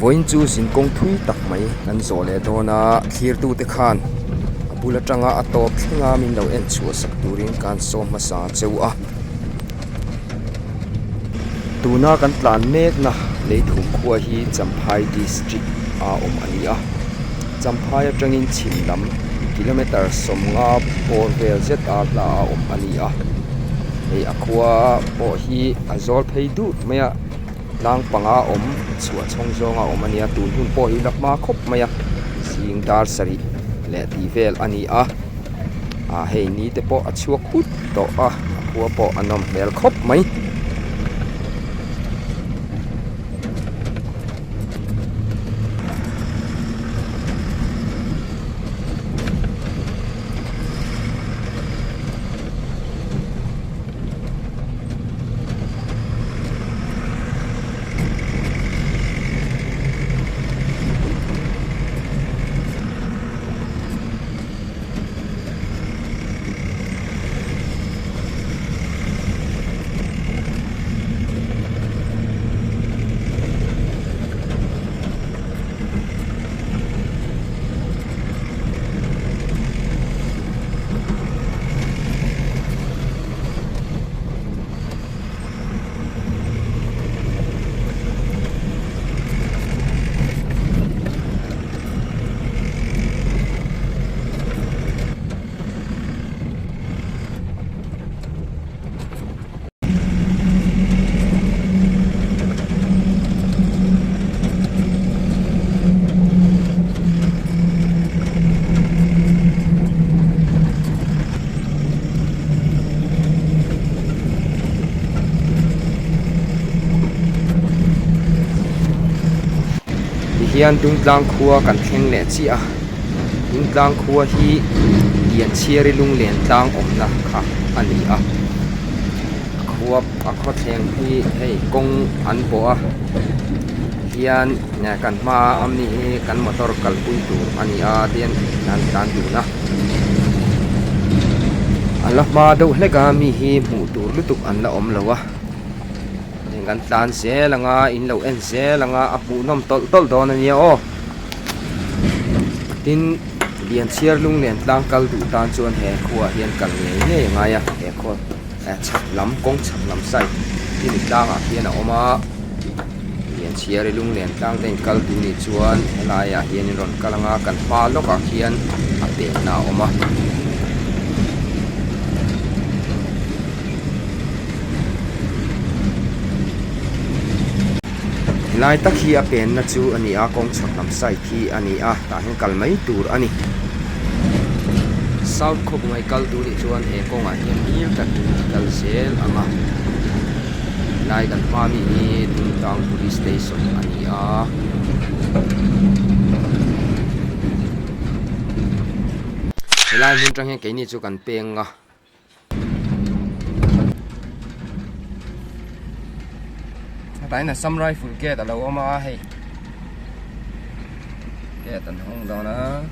voin chu sin kong thui tak mai kan zo le dona thir tu te khan bula tanga atop thinga min lo en chu sak turin kan som ma sa cheu a tuna kan tlan mek na leithum khua hi champhai district a om ani a champhai atangin chimlam kilometer somnga porvel zet a la a om ani a ei akhua po hi azol phei du maya lang panga om chua chong zonga om ania tun hun po hi lakma khop maya sing dar sari le ti vel ani a hei ni te po achuak ut to a akhua po anom mel khop mai hian dung tlang khua kan thleng le chi a dung tlang khua hi lian chiari lung len tlang omna kha ani a khua a kho thleng hi hei kong an bo a hian nya kan ma amni kan motor kal pui tur ani a tian nan tan du na Allah ma do hleka mi hi mu tur lutuk an la om lawa kan tlan se langa in lo en se langa apu nom tol don ania o tin lian chiar lung len tlang kal du tan chuan he khua hian kal nge nga ya he kho chhak lam kong chhak lam sai tin tlang a hian a oma lian chiar lung len tlang ten kal du ni chuan helaya hian ron kalanga kan pa loka hian a te na oma lai tak hi a pen na chu ani a kong chhak lam sai thi ani a ta hen kal mai tur ani south khop ngai kal tu ni chuan he kong a hian hil tak kal sel anga lai kan pa mi ni tung tang police station ani a helai mun tang hen ke ni chu kan penga tại là samurai full gate là lâu mà hay gate tận hông đó nữa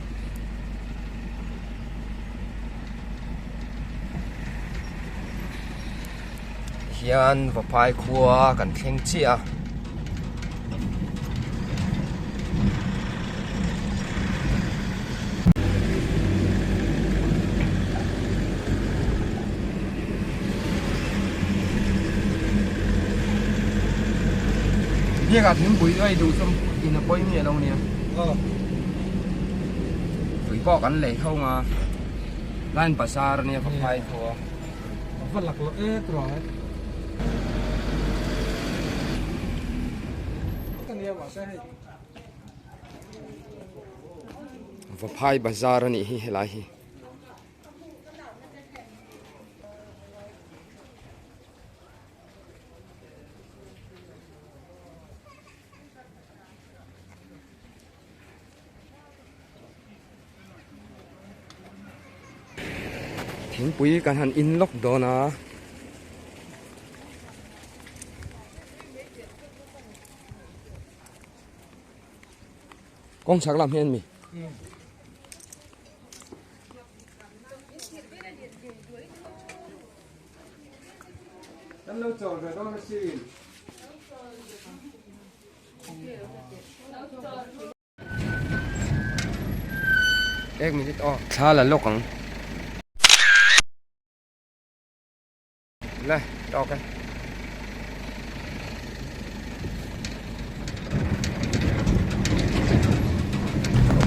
hiền và phai khua cần khen chiaนี่ก็ถึงปุ๋ยไอ้ดูส้มกินปุ๋ยเนี่ยเราเนี่ยปุ๋ยปอกกันเลยเข้ามาร้านภาษาเนี่ยเขาไปทัวร์ฝรั่งเราตรองกันเนี่ยว่าใช่ว่าพายภาษาเนี่ยเฮ้ยไรทิ้งปุ๋ยกันหันอินล็อกโดนะกองชักลำเห็นมีนั่นเราจอดไปต้องมาซี 1 minute thla là lokang le ok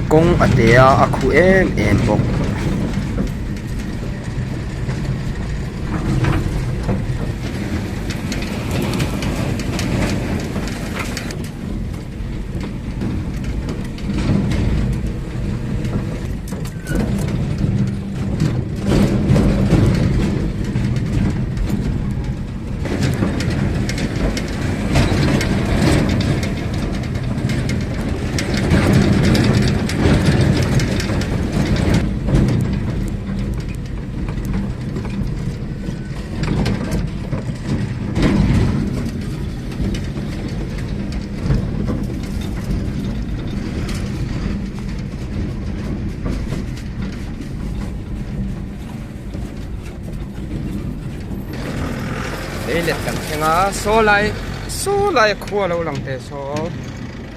kong atea akhu em bok lấy lệch cảnh thằng á số lại khua lâu lằng thế số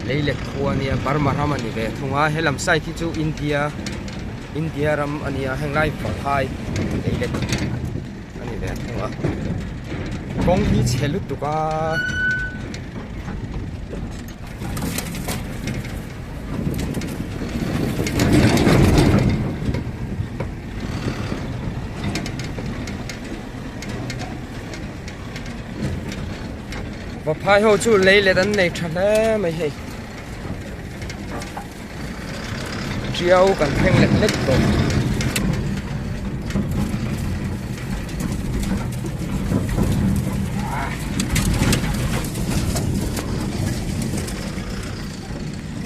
lấy lệch khua nia Burma ram anh về thùng á hay làm sai thì chú India ram anh hàng lai phở hai lấy lệch anh về thùng á công ty chế lụt tụ cả và phai hồ chú lấy lại đánh này thật đấy mày hay chiều cần thanh lệch lệch rồi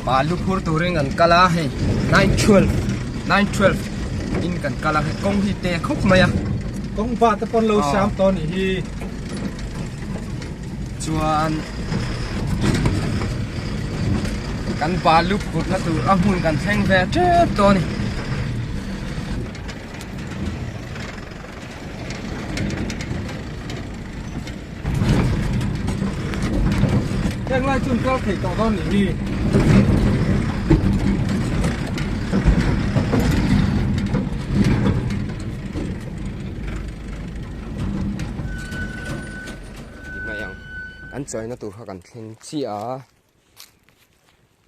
Balu phur turing an kala hay 912 in kan kala hay công hi te khóc maya công va ta pon lâu sam to ni hi chuan kan Balu phur na tu ahun kan theng ve tre to ni yang lai chun kal khei to to ni hi anh chơi nó tụt họ cần thêm chi à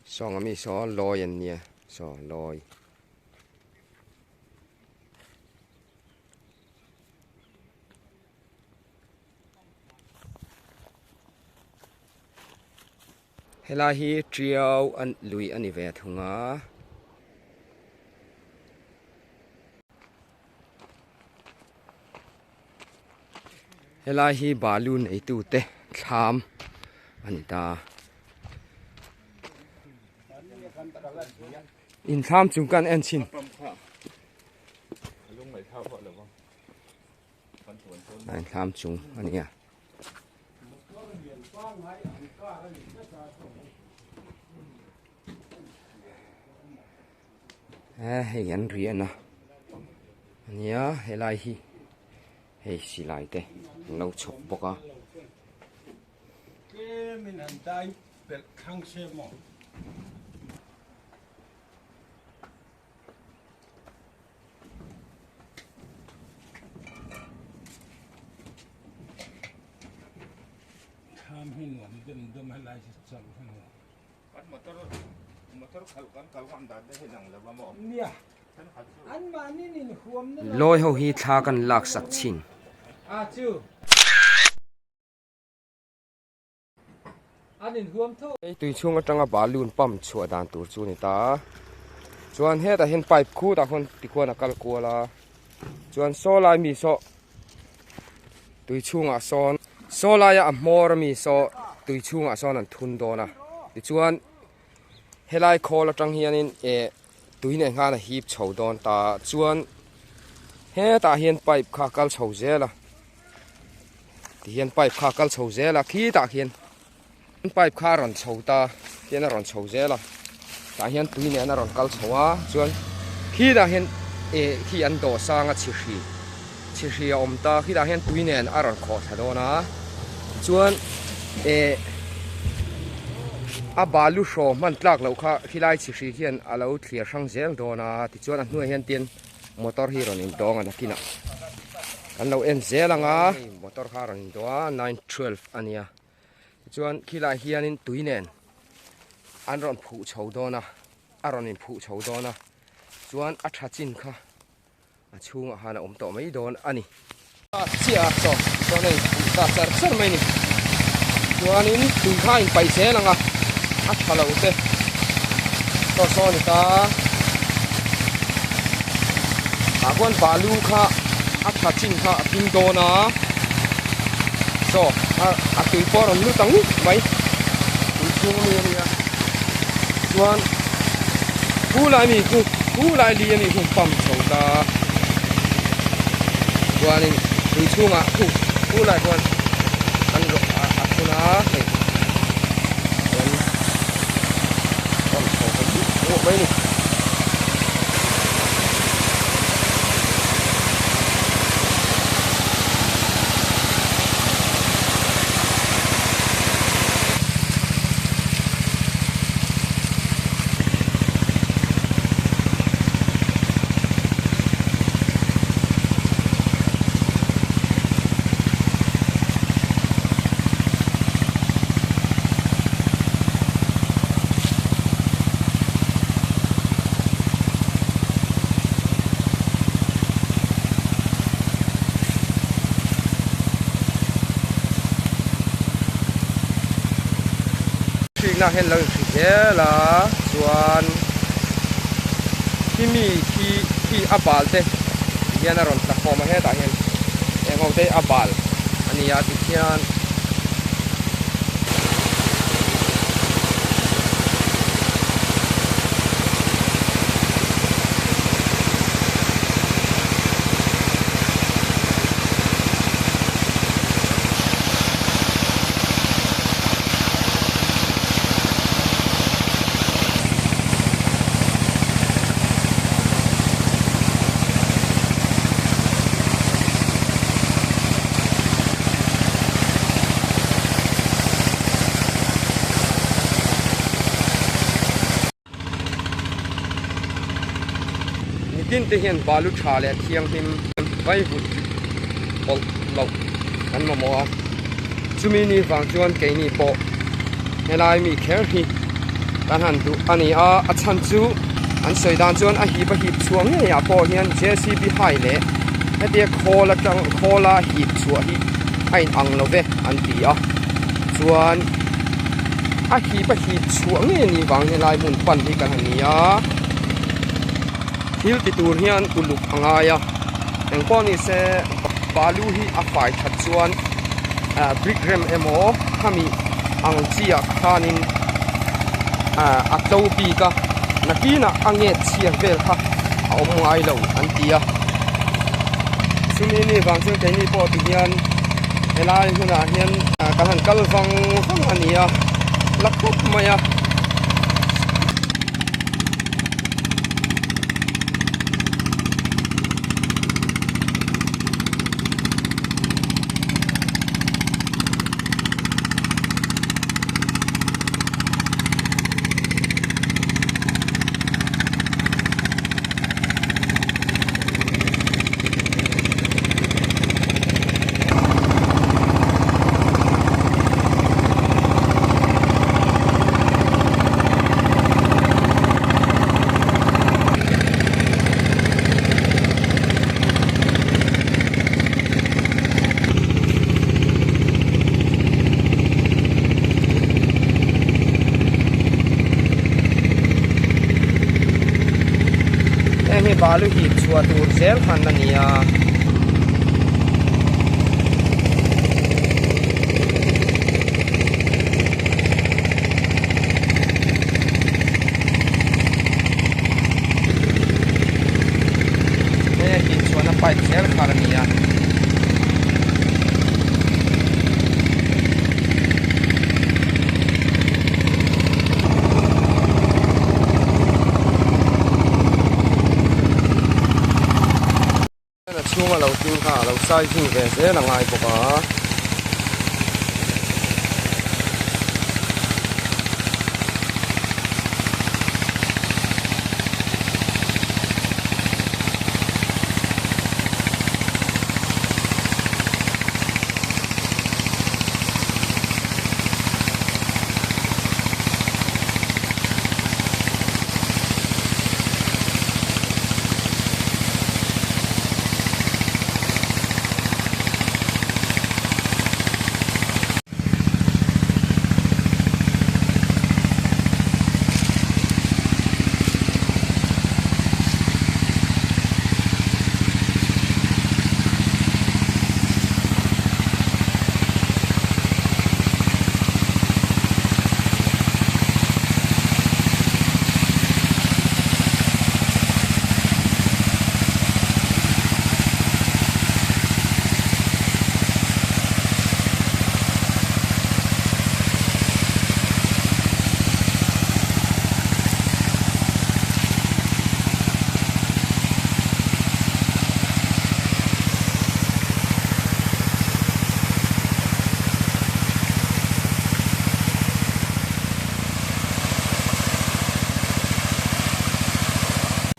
xong rồi so lôi anh nhỉ so lôi hay là hi triều anh lùi anh về thùng á hay là hi Balu này tụ te tham anh ta in tham chung kan en chin anh tham chung anh à hay anh riêng à anh nhớ hay lại hi hay xì lại thế lâu chụp bọc à mình ăn tay bẹt khang xe mỏ tham hinวันเดิมเดิมให้ลายจับให้หนูปัดmotor kalau kan dah dah hilang lah bapaเนี่ยอันมานี่นี่หัวมัน lôi hậu hi tha kan lak sak chin chú anh đến huống thôi tuichhung aṭanga Balu pam chhuak dan tur chu ni ta chuan he ta hen pipe khu ta khon tikhuan akal kuala chuan so lai mi so tuichhung a son so lai a mor mi so tuichhung a son an thun dona ti chuan helai khol atang hianin tuine nga na hip chho don ta chuan he ta hian pipe kha kal chho zela ti hian pipe kha kal chho zela khi ta hian pipe kha ron chho ta hian ron chho zela ta hian tuine na ron kal chhowa chuan khi ta hian khi an do sanga chi hri om ta khi ta hian tuine a ron kho thadona chuan a balu show man tlak lo kha khilai chi hri hian alo thlir sang zel dona ti chuan a hnuai hian tin motor hi ron in dong ana kina kan lo en zelanga motor kha ron in doa 912 ania chuan khilai hian in tuinen an ron phu chho dona a ron in phu chho dona chuan a thachin kha a chhunga hana to mai don ani chia so nei ta sar mai ni chuan in tuichhung in pai zelanga a thalo te so ni ta kwan balu kha a thachin kha a ping dona so a tui por lu tang mai tuichhung ni ya chuan hu lai li mi hu pam chho ta chuan in tuichhung a hu lai chuan an ro a thuna hei chuan pam chho ta mai ni na hen lo he la chuan kimi ki abal te hian ron ta khoma he ta hian engau te abal ania ti hian tin te hian balu tha le thiang him vai hut ol lo kan ma mo chumi ni wang chuan ke ni po helai mi kher hi kan han du ani a chan chu an soidan chuan a hi ba hi chuang ne ya po hian JCB hai le hete khola hi chu hi hain ang lo ve an ti a chuan a hi ba hi chuang ne ni wang helai mun pan hi kan ni a hil ti tur hian uluk angaya engpon ni se balu hi a fai that chuan brick rem emo khami ang chia khanin a to pi ka nakina ange chia vel kha a om ngai lo an tia sumi ni wang chu ke ni po ti hian helai huna hian kan han kal wang ania lakop maya balu hi chua tur zel khan na nia hi chua na pai zel khan na nia chung a lo ting kha lo sai jing ve se la ngai boka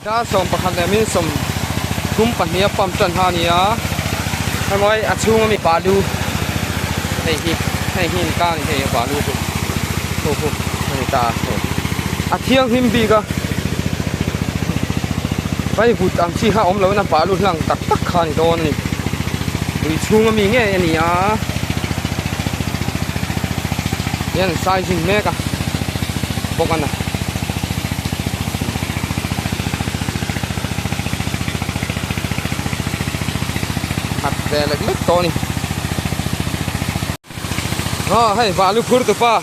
đã xong bạc hạt mình xong thum bạc nia pam chân ha nia hay nói chung mình Balu hay hi ca hay Balu ho hay ta thiang him bi ga phải vụt am chi ha om lo na Balu lang tak tak khan do ni tuichhung mi nghe ni à yan size me ka bok ana hạt đè lệch lệch to ni hay Balu phur tu pa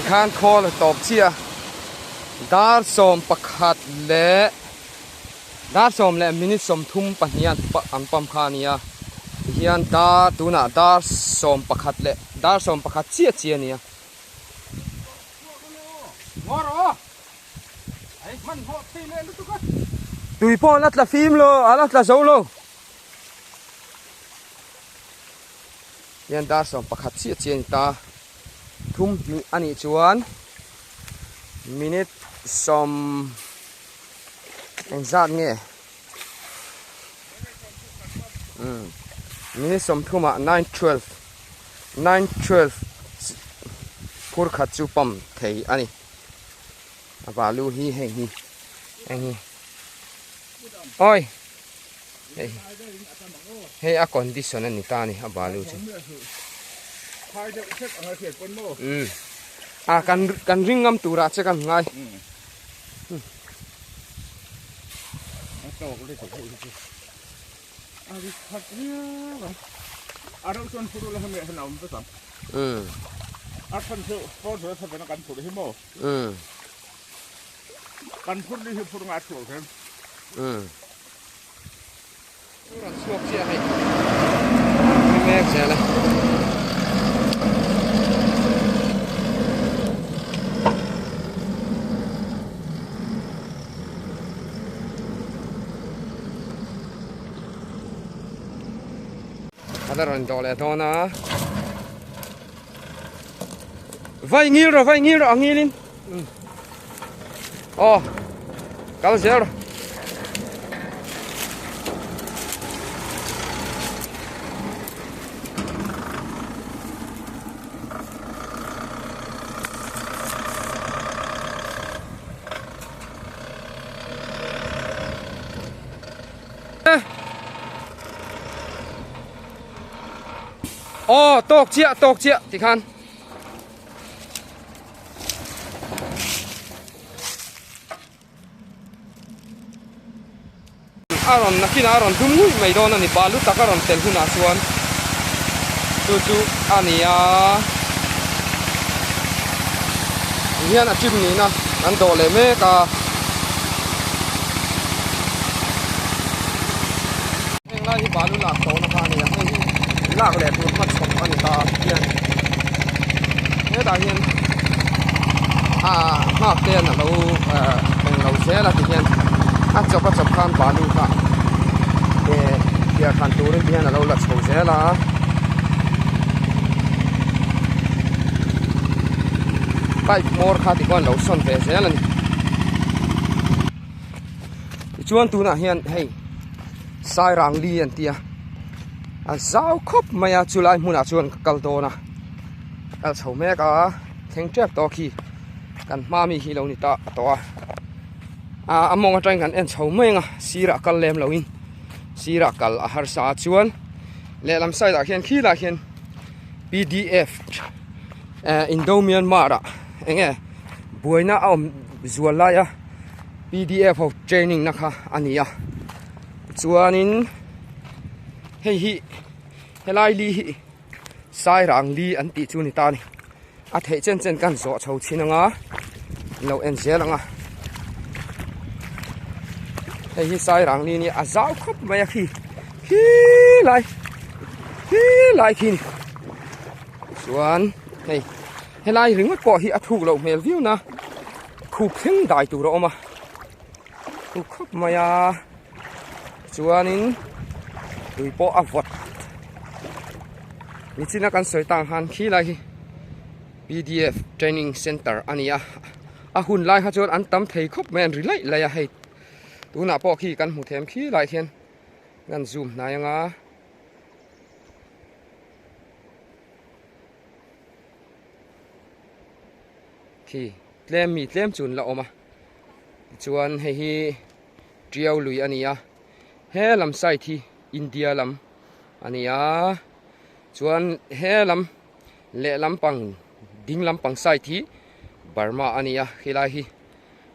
khan kho là top chia dar som pakhat le dar som le minute som thum pahnian an pam khania hian da tuna dar som pakhat le dar som pakhat chia nia ngoro ai man ho ti le lu tu ka tui po lat la phim lo alat la zo lo hian dar som pakhat chia ta thum mi ani chuan minute som anh zat nghe minute som thuma 9:12 phur khat chu pam thei ani Balu hi heng hi oi hey a condition ani ta ni Balu chu khai de set anga thiet pon mo kan ring ngam tura che kan ngai to ko le to a vi khat nia a ro son furu la me hna um ta a than so ko so tha na kan furu hi mo kan furu li furu nga chu kan ran suak chia hai me che la ada ron dole dona vai ngir ro angilin kal zero tok chia thì khan aron nakin aron dumui mai don ani Balu takaron tel huna chuan chu ania hian a chim ni na an do le me ka heng lai Balu la to na kha ni lak le tu mat chom ani ta hian he da hian ma te na lo se la ti hian a chop khan Balu ka dia khan tu rin hian lo la chho se la pai mor kha ti kon lo son ve se la ni chuan tu na hian hei sai rang li an tia a zau khop maya chulai hmuna chuan kal dona al chho me ka thengtrep to khi kan ma mi hi lo ni ta to among atang kan en chho menga sira kal lem lo in sira kal a har sa chuan le lam sai da hian khi la hian PDF Indo Myanmar enge buaina om zualaya PDF of training na kha ania chuanin hei helai li hi sai rang li an ti chu ni ta ni a thei chen kan zo chho chinanga lo en zelanga hei hi sai rang li ni a zau khop mai khi lai khi chuan hei helai ring ko hi a thu lo mel view na khu kheng dai tu ro ma khu khop maya chuanin tui po avot ni china kan soi tang han khi lai PDF training center ania a hun lai ha chon an tam thei khop men ri lai lai a hei tu na po khi kan mu them khi lai khian ngan zoom na yanga khi tlem mi tlem chun la oma chuan hei hi triau lui ania he lam sai thi India lam ania chuan he lam le lam pang ding lam pang sai thi Burma ania khilai hi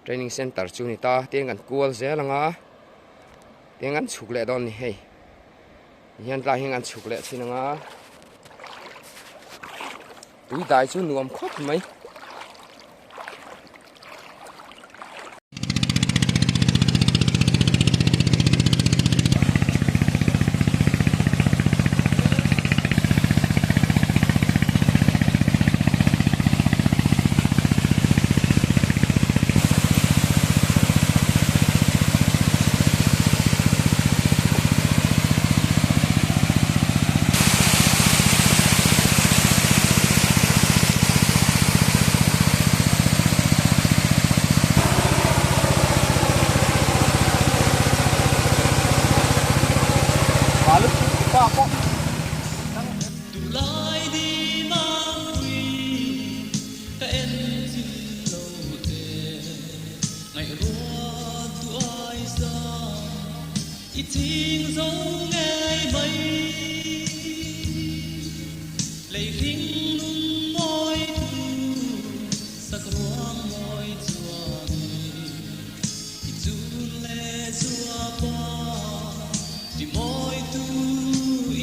training center chu ni ta tengan kual zelanga tengan chukle don ni hei hian tla hingan chukle chinanga tui dai chu nuam khop mai Balu pa po Tulay di maui ka en tin lo te ngai ro tu ai sa I ting zong ngai mai lei ring lung moi tu sak ruang moi chuan I tu le chua pa di moi tu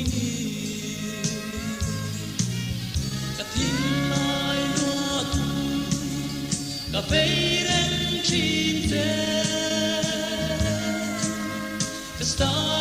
ini ka tin lai lo tu ka veiren chin te ka star